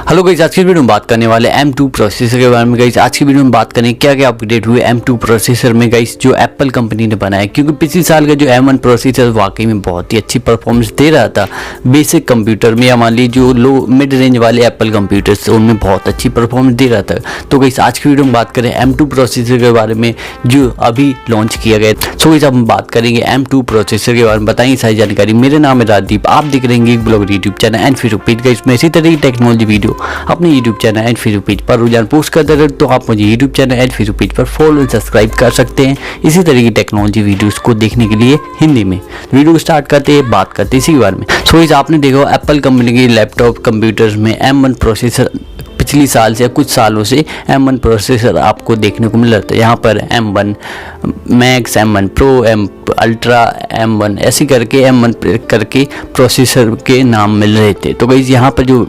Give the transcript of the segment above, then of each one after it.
Hello guys, आज की video में बात करने वाले M2 प्रोसेसर के बारे में। गाइस आज की वीडियो में बात करें क्या क्या अपग्रेड हुए M2 प्रोसेसर में गाइस जो एप्पल कंपनी ने बनाया, क्योंकि पिछले साल का जो M1 प्रोसेसर वाकई में बहुत ही अच्छी परफॉर्मेंस दे रहा था बेसिक कंप्यूटर में, या मान ली जो लो मिड रेंज वाले एप्पल कंप्यूटर्स उनमें बहुत अच्छी परफॉर्मेंस दे रहा था। तो गाइस आज की वीडियो में बात करें M2 प्रोसेसर के बारे में जो अभी लॉन्च किया गया। सो गाइस अब हम बात करेंगे M2 प्रोसेसर के बारे में, बताएंगे सारी जानकारी। मेरा नाम है राजदीप, आप देख रहे हैं ब्लॉग यूट्यूब चैनल एंड फिर पेज। गाइस मैं इसी तरह की टेक्नोलॉजी वीडियो अपने YouTube channel and Facebook page पर रोजाना पोस्ट करते रहते, तो आप मुझे YouTube channel and Facebook page पर फॉलो और सब्सक्राइब कर सकते हैं इसी तरह की टेक्नोलॉजी वीडियोस को देखने के लिए हिंदी में। वीडियो को स्टार्ट करते हैं, बात करते हैं इसी के बारे में। सो इस आपने देखा एप्पल कंपनी के लैपटॉप कंप्यूटर्स में M1 प्रोसेसर पिछली साल से कुछ सालों से M1 प्रोसेसर आपको देखने को मिल रहा था। यहाँ पर M1 max, M1 pro, M ultra, M1 ऐसे करके M1 करके प्रोसेसर के नाम मिल रहे थे। तो गाइस यहाँ पर जो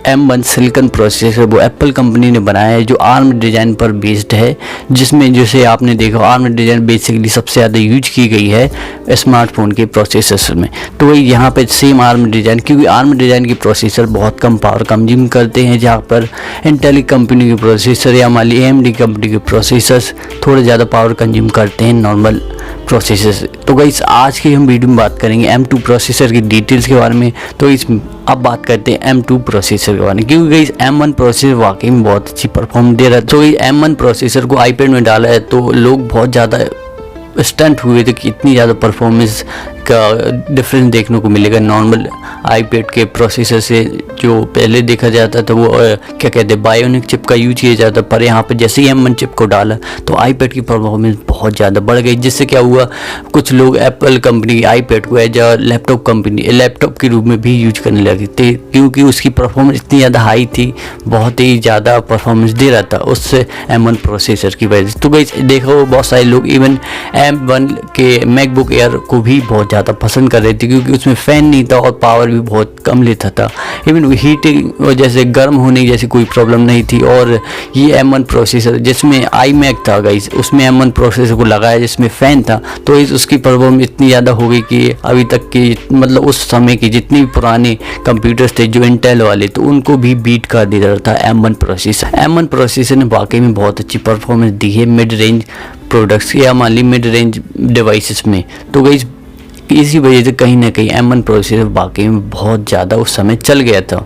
M1 सिलिकॉन प्रोसेसर वो एप्पल कंपनी ने बनाया है, जो आर्म डिज़ाइन पर बेस्ड है, जिसमें जैसे आपने देखा आर्म डिज़ाइन बेसिकली सबसे ज़्यादा यूज की गई है स्मार्टफोन के प्रोसेसर में। तो वही यहाँ पे सेम आर्म डिज़ाइन, क्योंकि आर्म डिज़ाइन के प्रोसेसर बहुत कम पावर कंज्यूम करते हैं, जहाँ पर इंटेल कंपनी के प्रोसेसर या मान ली AMD कंपनी के प्रोसेसर्स थोड़े ज़्यादा पावर कंज्यूम करते हैं नॉर्मल प्रोसेसर। तो गाइस आज की हम वीडियो में बात करेंगे M2 प्रोसेसर की डिटेल्स के बारे में। तो इस अब बात करते हैं M2 प्रोसेसर के बारे में, क्योंकि गाइस M1 प्रोसेसर वाकई में बहुत अच्छी परफॉर्मेंस दे रहा है। तो ये M1 प्रोसेसर को iPad में डाला है तो लोग बहुत ज़्यादा स्टंट हुए थे कि इतनी ज़्यादा परफॉर्मेंस का डिफरेंस देखने को मिलेगा नॉर्मल iPad के प्रोसेसर से। जो पहले देखा जाता था वो क्या कहते हैं बायोनिक चिप का यूज किया जाता, पर यहाँ पे जैसे ही M1 चिप को डाला तो iPad की परफॉर्मेंस बहुत ज़्यादा बढ़ गई, जिससे क्या हुआ कुछ लोग एप्पल कंपनी iPad को एज अ लैपटॉप के रूप में भी यूज करने लगे थे, क्योंकि उसकी परफॉर्मेंस इतनी ज़्यादा हाई थी, बहुत ही ज़्यादा परफॉर्मेंस दे रहा था उससे M1 प्रोसेसर की वजह से। तो गाइस देखो बहुत सारे लोग इवन M1 के मैकबुक एयर को भी बहुत ज़्यादा पसंद कर रहे थे, क्योंकि उसमें फ़ैन नहीं था और पावर भी बहुत कम लेता था, इवन हीटिंग वजह से गर्म होने जैसी कोई प्रॉब्लम नहीं थी। और ये M1 प्रोसेसर जिसमें iMac था गाइस, उसमें M1 प्रोसेसर को लगाया जिसमें फ़ैन था, तो उसकी परफॉर्मेंस इतनी ज़्यादा हो गई कि अभी तक की मतलब उस समय की जितनी भी पुराने कंप्यूटर्स थे जो इंटेल वाले, तो उनको भी बीट कर दे रहा था M1 प्रोसेसर। M1 प्रोसेसर ने वाकई में बहुत अच्छी परफॉर्मेंस दी है मिड रेंज प्रोडक्ट्स या मान ली मिड रेंज डिवाइसेस में। तो गाइस इसी वजह से कहीं ना कहीं M1 प्रोसेसर वाकई में बहुत ज़्यादा उस समय चल गया था,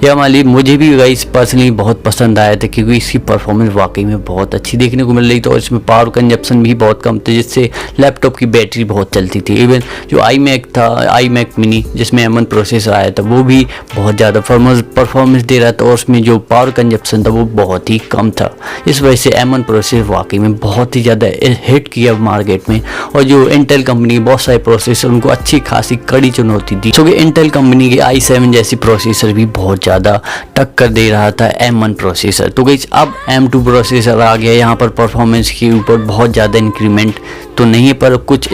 या मान ली मुझे भी गाइस पर्सनली बहुत पसंद आया था, क्योंकि इसकी परफॉर्मेंस वाकई में बहुत अच्छी देखने को मिल रही थी और इसमें पावर कंजप्शन भी बहुत कम था, जिससे लैपटॉप की बैटरी बहुत चलती थी। इवन जो iMac था, iMac मिनी जिसमें M1 प्रोसेसर आया था, वो भी बहुत ज़्यादा परफॉर्मेंस दे रहा था और उसमें जो पावर कंजप्शन था वो बहुत ही कम था। इस वजह से M1 प्रोसेसर वाकई में बहुत ही ज़्यादा हिट किया मार्केट में, और जो इंटेल कंपनी के बहुत सारे प्रोसेसर उनको अच्छी खासी कड़ी चुनौती दी, क्योंकि इंटेल कंपनी के i7 जैसी प्रोसेसर भी बहुत ज़्यादा टक्कर दे रहा था M1 प्रोसेसर। तो गाइस अब M2 प्रोसेसर आ गया, यहाँ पर परफॉर्मेंस के ऊपर बहुत ज़्यादा इंक्रीमेंट तो नहीं है, पर कुछ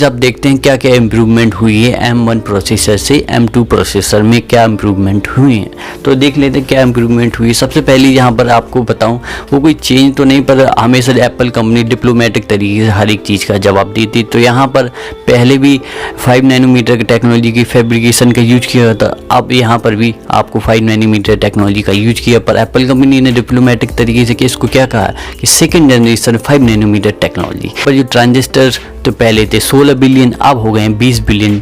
आप देखते हैं क्या क्या इम्प्रूवमेंट हुई है M1 प्रोसेसर से M2 प्रोसेसर में, क्या इम्प्रूवमेंट हुई है। तो देख लेते हैं क्या इम्प्रूवमेंट हुई। सबसे पहले यहाँ पर आपको बताऊँ वो कोई चेंज तो नहीं, पर हमेशा एप्पल कंपनी डिप्लोमेटिक तरीके से हर एक चीज़ का जवाब देती। तो यहाँ पर पहले भी 5 नैनोमीटर की टेक्नोलॉजी की फैब्रिकेशन का यूज किया था, अब यहाँ पर भी आपको 5 नैनोमीटर टेक्नोलॉजी का यूज किया, पर एप्पल कंपनी ने डिप्लोमेटिक तरीके से इसको क्या कहा कि सेकेंड जनरेशन 5 नैनोमीटर टेक्नोलॉजी। पर जो ट्रांजिस्टर तो पहले थे 16 बिलियन, अब हो गए हैं 20 बिलियन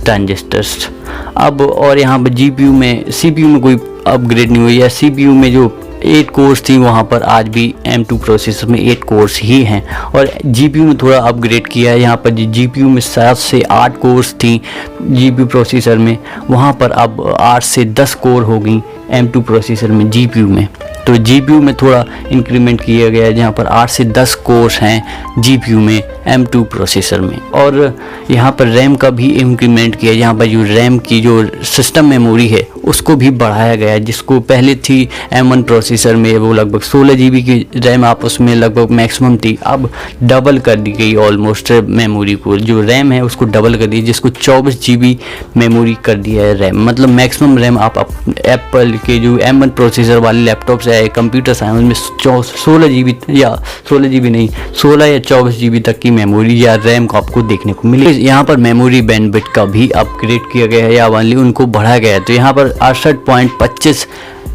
ट्रांजिस्टर्स अब। और यहाँ पर CPU में कोई अपग्रेड नहीं हुई है। CPU में जो 8 कोर्स थी वहाँ पर आज भी M2 प्रोसेसर में 8 कोर्स ही हैं, और GPU में थोड़ा अपग्रेड किया है। यहाँ पर GPU में 7 से 8 कोर्स थी GPU प्रोसेसर में, वहाँ पर अब 8 से 10 कोर हो गई M2 प्रोसेसर में GPU में। तो GPU में थोड़ा इंक्रीमेंट किया गया है, जहाँ पर 8 से 10 कोर्स हैं GPU में M2 प्रोसेसर में। और यहाँ पर रैम का भी इंक्रीमेंट किया है, यहाँ पर जो रैम की जो सिस्टम मेमोरी है उसको भी बढ़ाया गया है, जिसको पहले थी M1 प्रोसेसर में वो लगभग 16 GB की रैम आप उसमें लगभग मैक्सिमम थी, अब डबल कर दी गई ऑलमोस्ट मेमोरी को, जो रैम है उसको डबल कर दी, जिसको 24 GB मेमोरी कर दिया है रैम। मतलब मैक्सिमम रैम आप एप्पल के जो M1 प्रोसेसर वाले लैपटॉप्स है कंप्यूटर साइंस में 16 GB या 16 GB नहीं 16 या 24 GB तक की मेमोरी या रैम को आपको देखने को मिली। यहाँ पर मेमोरी बैंडविड्थ का भी अपग्रेड किया गया है या वाली उनको बढ़ाया गया है। तो यहाँ पर 68.25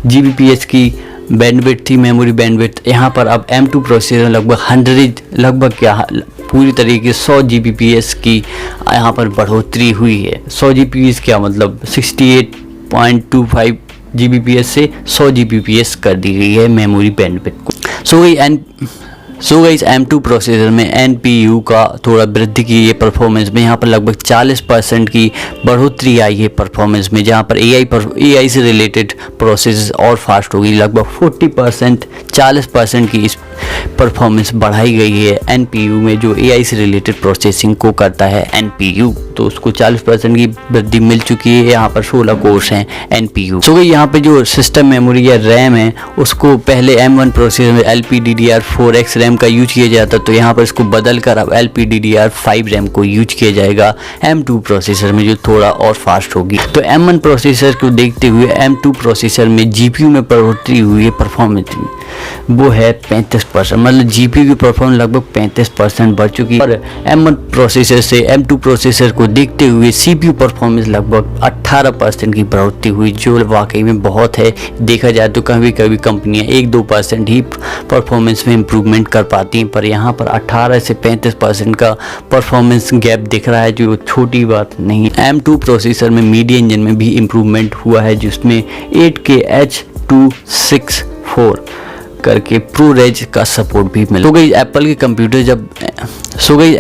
Gbps की बैंडविड्थ थी, मेमोरी बैंडविड्थ। यहाँ पर अब M2 प्रोसेसर लगभग क्या पूरी तरीके 100 Gbps की यहाँ पर बढ़ोतरी हुई है। 100 Gbps क्या मतलब 68.25 Gbps से 100 Gbps कर दी गई है मेमोरी बैंडविड्थ को। सो गाइस M2 प्रोसेसर में NPU का थोड़ा वृद्धि की है परफॉर्मेंस में। यहाँ पर लगभग 40% की बढ़ोतरी आई है परफॉर्मेंस में, जहाँ पर AI से रिलेटेड प्रोसेस और फास्ट होगी। लगभग 40% 40% की इस परफॉर्मेंस बढ़ाई गई है NPU में, जो AI से रिलेटेड प्रोसेसिंग को करता है NPU। तो उसको 40% की वृद्धि मिल चुकी है। यहाँ पर 16 कोर्स हैं NPU। सो यहाँ पे जो सिस्टम मेमोरी या रैम है उसको पहले M1 प्रोसेसर में LPDDR4X रैम का यूज किया जाता, तो यहाँ पर इसको बदल कर अब LPDDR5 रैम को यूज किया जाएगा M2 प्रोसेसर में, जो थोड़ा और फास्ट होगी। तो M1 प्रोसेसर को देखते हुए M2 प्रोसेसर में GPU में बढ़ोतरी हुई है परफॉर्मेंस में, वो है 35%। मतलब GPU की परफॉर्मेंस लगभग 35% बढ़ चुकी है। और M1 प्रोसेसर से M2 प्रोसेसर को देखते हुए CPU परफॉर्मेंस लगभग 18% की बढ़ोतरी हुई, जो वाकई में बहुत है। देखा जाए तो कभी कभी कंपनियां 1-2% ही परफॉर्मेंस में इम्प्रूवमेंट कर पाती हैं, पर यहाँ पर 18 से 35% का परफॉर्मेंस गैप दिख रहा है, जो छोटी बात नहीं है। M2 प्रोसेसर में मीडिया इंजन में भी इम्प्रूवमेंट हुआ है, जिसमें 8K H.264 करके ProRes का सपोर्ट भी मिला। तो गई एप्पल के कंप्यूटर जब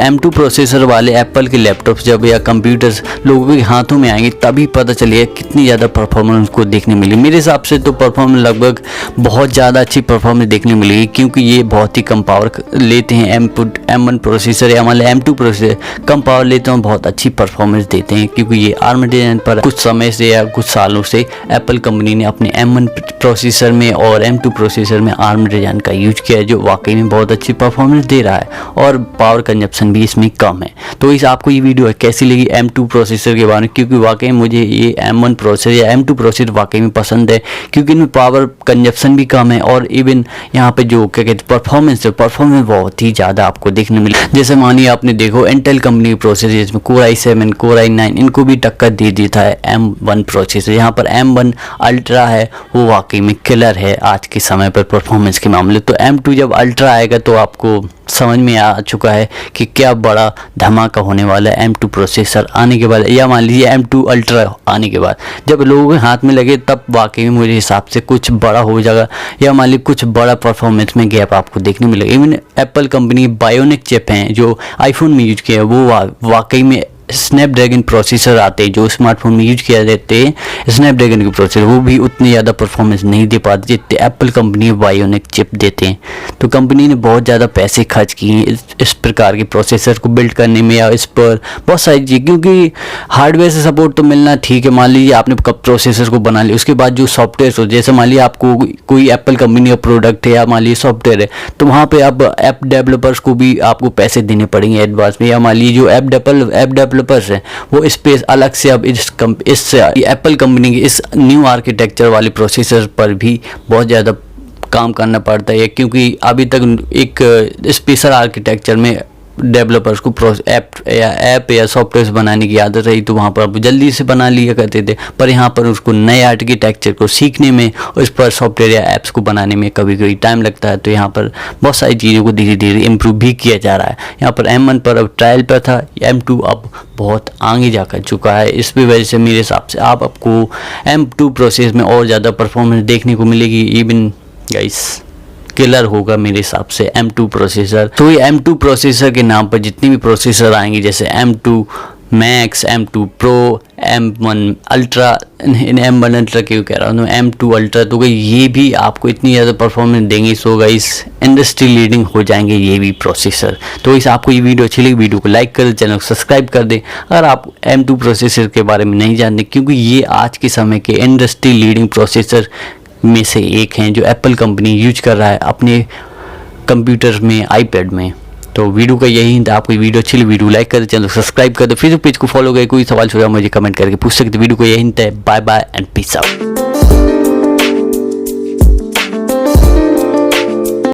M2 प्रोसेसर वाले एप्पल के लैपटॉप जब या कंप्यूटर्स लोगों के हाथों में आएंगे तभी पता चलेगा कितनी ज़्यादा परफॉर्मेंस को देखने मिली। मेरे हिसाब से तो परफॉर्मेंस लगभग बहुत ज़्यादा अच्छी परफॉर्मेंस देखने मिलेगी, क्योंकि ये बहुत ही कम पावर लेते हैं। M1 प्रोसेसर या हमारे M2 प्रोसेसर कम पावर लेते हैं, बहुत अच्छी परफॉर्मेंस देते हैं, क्योंकि ये ARM डिजाइन पर कुछ समय से या कुछ सालों से एप्पल कंपनी ने अपने M1 प्रोसेसर में और M2 प्रोसेसर में ARM डिजाइन का यूज किया है, जो वाकई में बहुत अच्छी परफॉर्मेंस दे रहा है और पावर कंजप्शन भी इसमें कम है। तो इस आपको ये वीडियो कैसी लगी M2 प्रोसेसर के बारे में, क्योंकि वाकई मुझे ये M1 प्रोसेसर या M2 प्रोसेसर वाकई में पसंद है, क्योंकि इनमें पावर कंजप्शन भी कम है और इवन यहाँ पे जो क्या कहते परफॉर्मेंस बहुत ही ज़्यादा आपको देखने मिली। जैसे मानिए आपने देखो इंटेल कंपनी के प्रोसेसर जिसमें Core i7 Core i9 इनको भी टक्कर दे देता है M1 प्रोसेसर। यहाँ पर M1 अल्ट्रा है, वो वाकई में किलर है आज के समय पर परफॉर्मेंस के मामले। तो M2 जब अल्ट्रा आएगा तो आपको समझ में आ चुका है कि क्या बड़ा धमाका होने वाला है M2 प्रोसेसर आने के बाद, या मान लीजिए M2 अल्ट्रा आने के बाद जब लोगों के हाथ में लगे तब वाकई में मुझे हिसाब से कुछ बड़ा हो जाएगा, या मान लीजिए कुछ बड़ा परफॉर्मेंस में गैप आपको देखने मिलेगा। Even Apple company bionic chip हैं जो आईफोन में यूज किया है, वो वाकई में स्नैपड्रैगन प्रोसेसर आते हैं जो स्मार्टफोन में यूज किया जाते हैं स्नैपड्रैगन के प्रोसेसर, वो भी उतनी ज़्यादा परफॉर्मेंस नहीं दे पाते जितने एप्पल कंपनी बायोनिक चिप देते हैं। तो कंपनी ने बहुत ज़्यादा पैसे खर्च किए हैं इस प्रकार के प्रोसेसर को बिल्ड करने में, या इस पर बहुत सारी चीज़, क्योंकि हार्डवेयर से सपोर्ट तो मिलना ठीक है। मान लीजिए आपने प्रोसेसर को बना लिया, उसके बाद जो सॉफ्टवेयर हो, जैसे मान लीजिए आपको कोई एप्पल कंपनी का प्रोडक्ट है या मान लीजिए सॉफ्टवेयर है, तो वहाँ पर अब ऐप डेवलपर्स को भी आपको पैसे देने पड़ेंगे एडवांस में, या मान लीजिए जो ऐप डेवलपर्स है वो स्पेस अलग से अब इस एप्पल कंपनी के इस न्यू आर्किटेक्चर वाले प्रोसेसर पर भी बहुत ज़्यादा काम करना पड़ता है, क्योंकि अभी तक एक स्पेशल आर्किटेक्चर में डेवलपर्स को ऐप या सॉफ्टवेयर बनाने की आदत रही, तो वहाँ पर अब जल्दी से बना लिया करते थे। पर यहाँ पर उसको नए आर्किटेक्चर को सीखने में, उस पर सॉफ्टवेयर या ऐप्स को बनाने में कभी कभी टाइम लगता है। तो यहाँ पर बहुत सारी चीज़ों को धीरे धीरे इम्प्रूव भी किया जा रहा है। यहाँ पर M1 पर अब ट्रायल पर था, M2 अब बहुत आगे जाकर चुका है। इस वजह से मेरे हिसाब से आपको M2 प्रोसेस में और ज़्यादा परफॉर्मेंस देखने को मिलेगी। इवन गाइस किलर होगा मेरे हिसाब से M2 प्रोसेसर। तो ये M2 प्रोसेसर के नाम पर जितने भी प्रोसेसर आएंगे, जैसे M2 max, M2 pro, M1 ultra, M1 ultra क्यों कह रहा हूँ, M2 अल्ट्रा, तो ये भी आपको इतनी ज़्यादा परफॉर्मेंस देंगे। सो गाइस इंडस्ट्री लीडिंग हो जाएंगे ये भी प्रोसेसर। तो इस आपको ये वीडियो अच्छी लगी, वीडियो को लाइक कर दे, चैनल को सब्सक्राइब कर दे अगर आप M2 प्रोसेसर के बारे में नहीं जानते, क्योंकि ये आज के समय के इंडस्ट्री लीडिंग प्रोसेसर में से एक हैं जो एप्पल कंपनी यूज कर रहा है अपने कंप्यूटर में, आईपैड में। तो वीडियो का यही हिंट। आपको वीडियो अच्छी लगी वीडियो लाइक कर दे, चैनल को सब्सक्राइब कर दो, फेसबुक पेज को फॉलो करें। कोई सवाल छोड़ा मुझे कमेंट करके पूछ सकते। वीडियो को यही हिंट है। Bye bye and peace out.